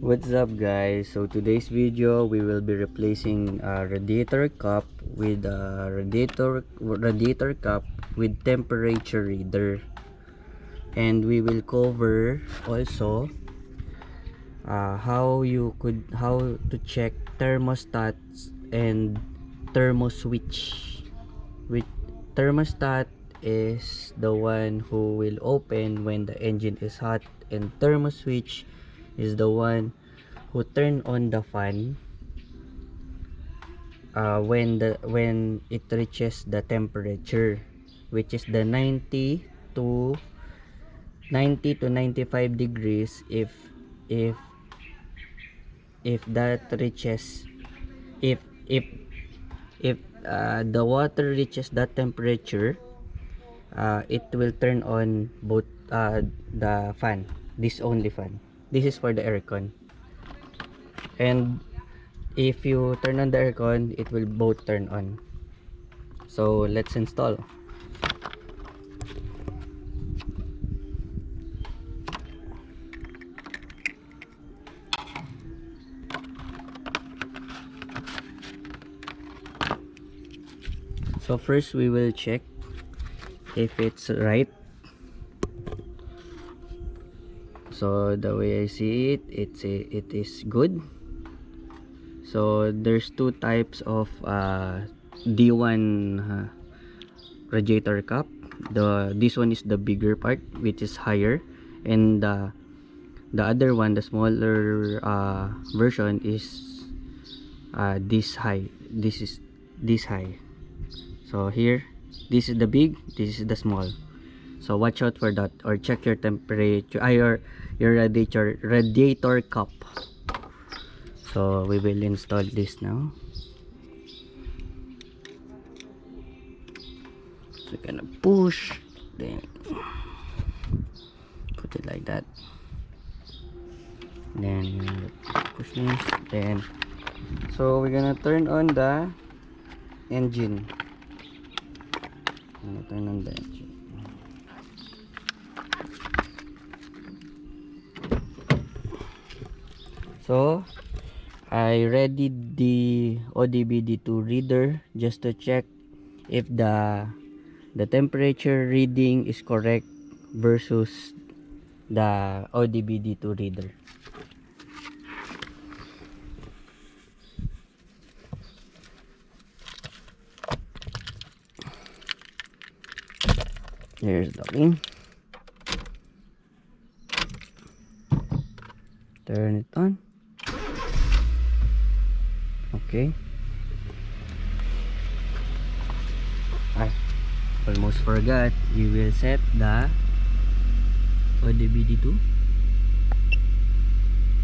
What's up guys? So today's video we will be replacing a radiator cup with a radiator cup with temperature reader, and we will cover also how to check thermostats and thermo switch. With thermostat is the one who will open when the engine is hot, and thermo switch is the one who turn on the fan when it reaches the temperature, which is the 90 to 95 degrees. If if that reaches if the water reaches that temperature, it will turn on both the fan. This only fan, this is for the aircon, and if you turn on the aircon, it will both turn on. So let's install. So first we will check if it's right. So the way I see it, it is good. So there's two types of D1 radiator cup. This one is the bigger part, which is higher, and the other one, the smaller version, is this high. This is this high. So here, this is the big, this is the small. So watch out for that, or check your temperature, your radiator cup. So we will install this now. So we're gonna push, then put it like that. Then you push this. Then so we're gonna turn on the engine. Turn on the engine. So I readied the OBDII reader just to check if the temperature reading is correct versus the OBDII reader. Here's the pin. Turn it on. Okay. I almost forgot. We will set the OBDII.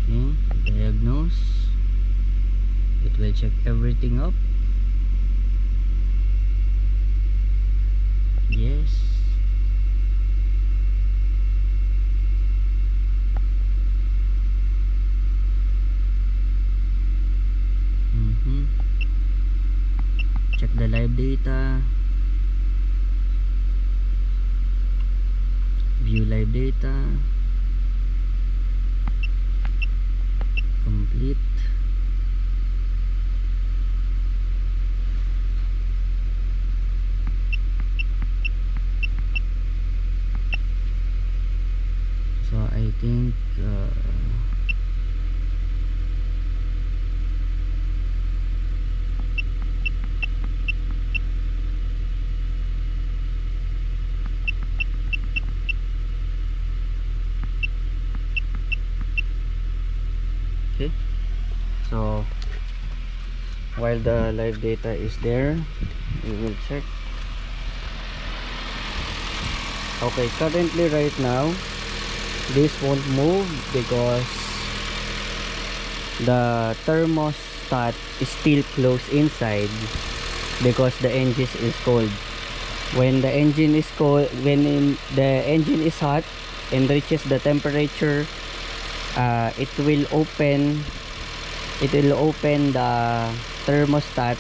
Okay. Diagnose. It will check everything up. Yes. Check the live data, view live data, complete. So I think okay. So while the live data is there, we will check. Okay, currently right now this won't move because the thermostat is still closed inside, because the engine is cold. When the engine is cold, the engine is hot and reaches the temperature, it will open the thermostat,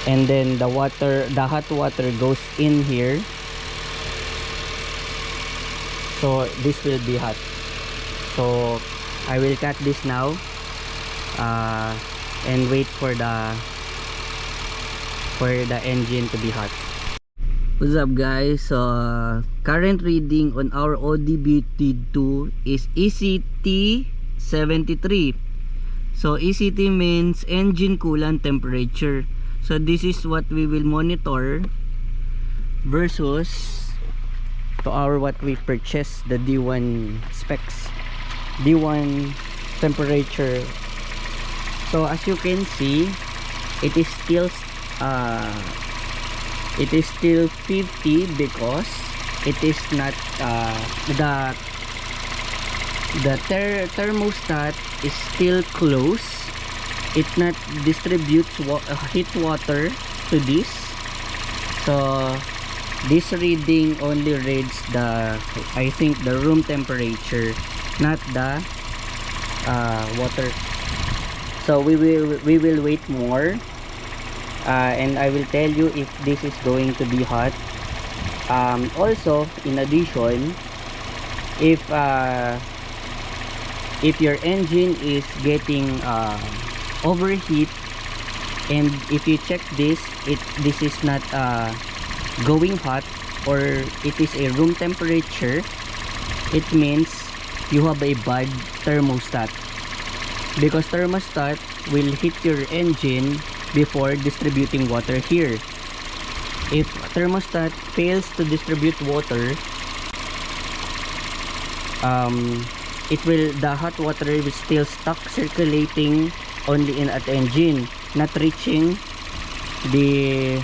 and then the hot water goes in here. So this will be hot. So I will cut this now and wait for the engine to be hot. What's up guys? So current reading on our OBDII D2 is ECT 73. So ECT means engine coolant temperature. So this is what we will monitor versus to our what we purchased, the D1 specs, D1 temperature. So as you can see, it is still 50 because it is not the thermostat is still close. It not distributes heat water to this. So this reading only reads the, I think, the room temperature, not the water. So we will wait more, and I will tell you if this is going to be hot. Also, in addition, if your engine is getting overheat, and if you check this, this is not going hot, or it is a room temperature, it means you have a bad thermostat, because thermostat will hit your engine before distributing water here. If thermostat fails to distribute water, the hot water will still stuck circulating only in at engine, not reaching the,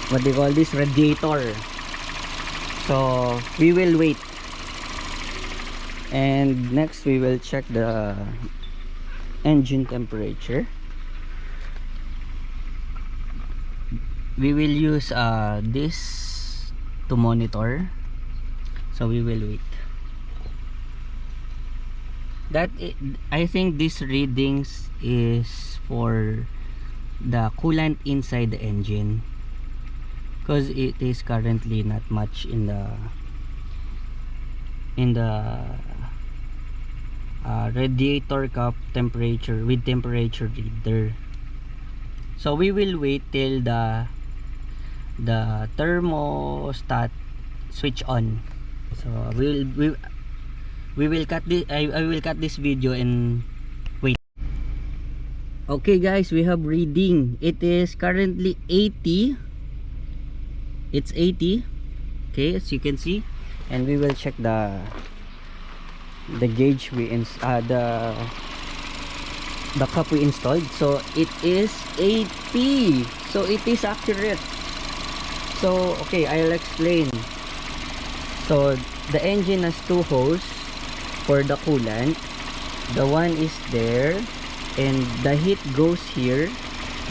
what do you call this, radiator. So we will wait, and next we will check the engine temperature. We will use this to monitor, so we will wait. I think this readings is for the coolant inside the engine, because it is currently not much in the radiator cup temperature with temperature reader. So we will wait till the thermostat switch on. So we will cut this. I will cut this video and wait. Okay guys, we have reading. It is currently 80. It's 80. Okay, as you can see, and we will check the gauge the cup we installed. So it is 80, so it is accurate. So okay, I'll explain. So the engine has two hoses for the coolant. The one is there, and the heat goes here.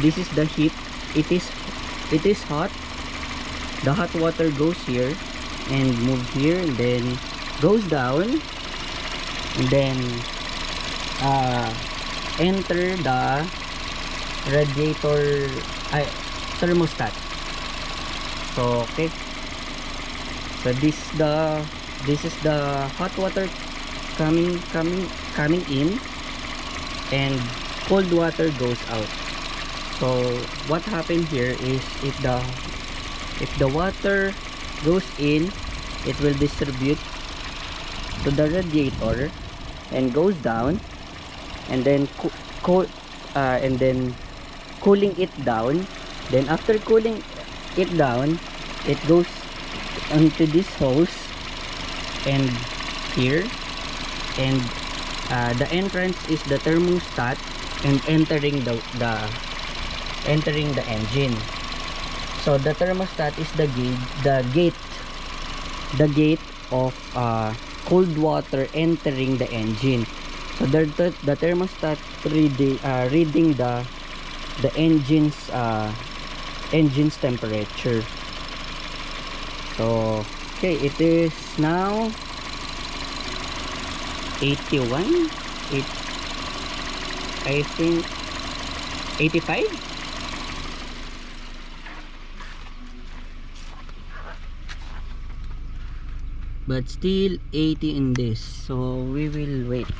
This is the heat. It is hot. The hot water goes here and move here, and then goes down, and then enter the radiator thermostat. So okay, so this is the hot water coming in, and cold water goes out. So what happened here is, if the water goes in, it will distribute to the radiator and goes down, and then cooling it down. Then after cooling it down, it goes onto this hose and here, and the entrance is the thermostat and entering the engine. So the thermostat is the gate of cold water entering the engine. So the thermostat reading the engine's temperature. So okay, it is now 81, I think 85. but still 80 in this, so we will wait.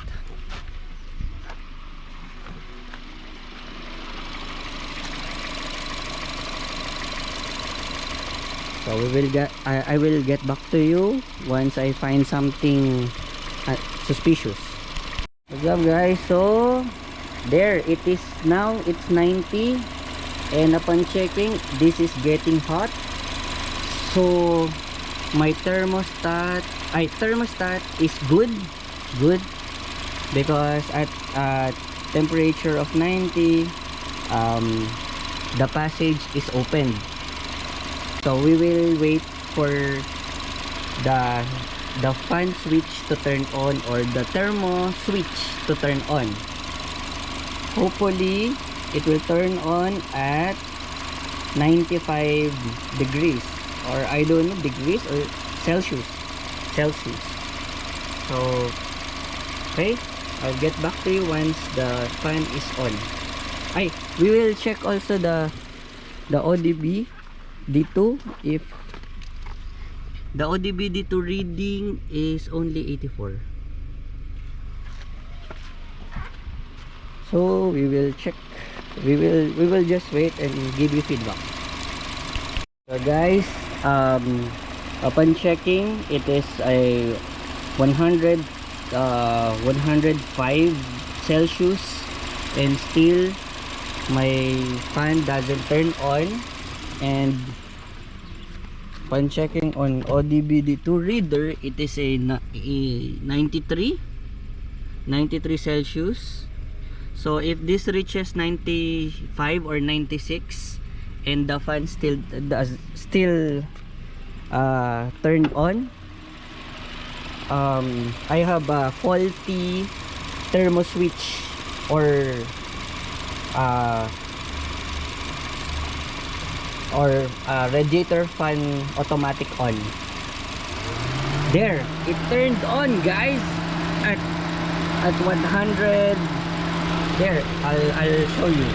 So we will get I will get back to you once I find something suspicious. What's up guys? So there it is now, it's 90, and upon checking this is getting hot. So my thermostat is good because at temperature of 90 the passage is opened. So we will wait for the fan switch to turn on, or the thermo switch to turn on. Hopefully it will turn on at 95 degrees, or I don't know, degrees or Celsius. So okay, I'll get back to you once the fan is on. We will check also the OBDII D2, if the OBDII D2 reading is only 84. So we will check, we will just wait and give you feedback. So guys, upon checking it is a 105 Celsius, and still my fan doesn't turn on. And upon checking on OBDII D2 reader, it is a 93 Celsius. So if this reaches 95 or 96 and the fan still turned on, I have a faulty thermo switch, or radiator fan automatic on. There, it turned on guys at 100. There, I'll show you.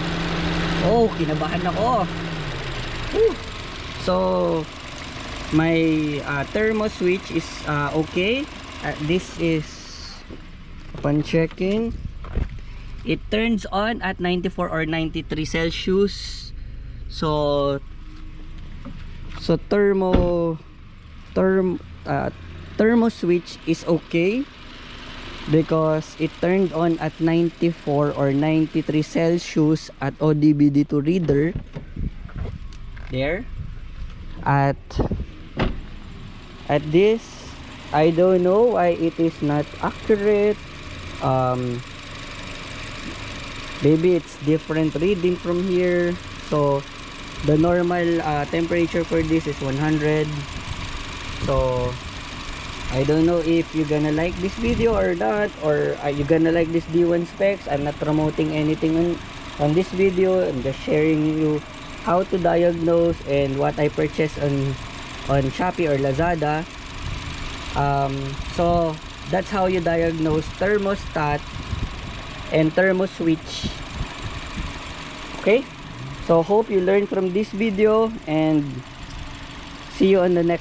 Oh, kinabahan ako. Whew. So my thermo switch is okay. This is, upon checking, it turns on at 94 or 93 Celsius. So thermo switch is okay because it turned on at 94 or 93 Celsius at OBDII D2 reader. There at this, I don't know why it is not accurate. Maybe it's different reading from here. So the normal temperature for this is 100. So I don't know if you're gonna like this video or not, or are you gonna like this D1 specs. I'm not promoting anything on this video. I'm just sharing you how to diagnose and what I purchased on Shopee or Lazada. So that's how you diagnose thermostat and thermo switch. Okay, so hope you learned from this video, and see you on the next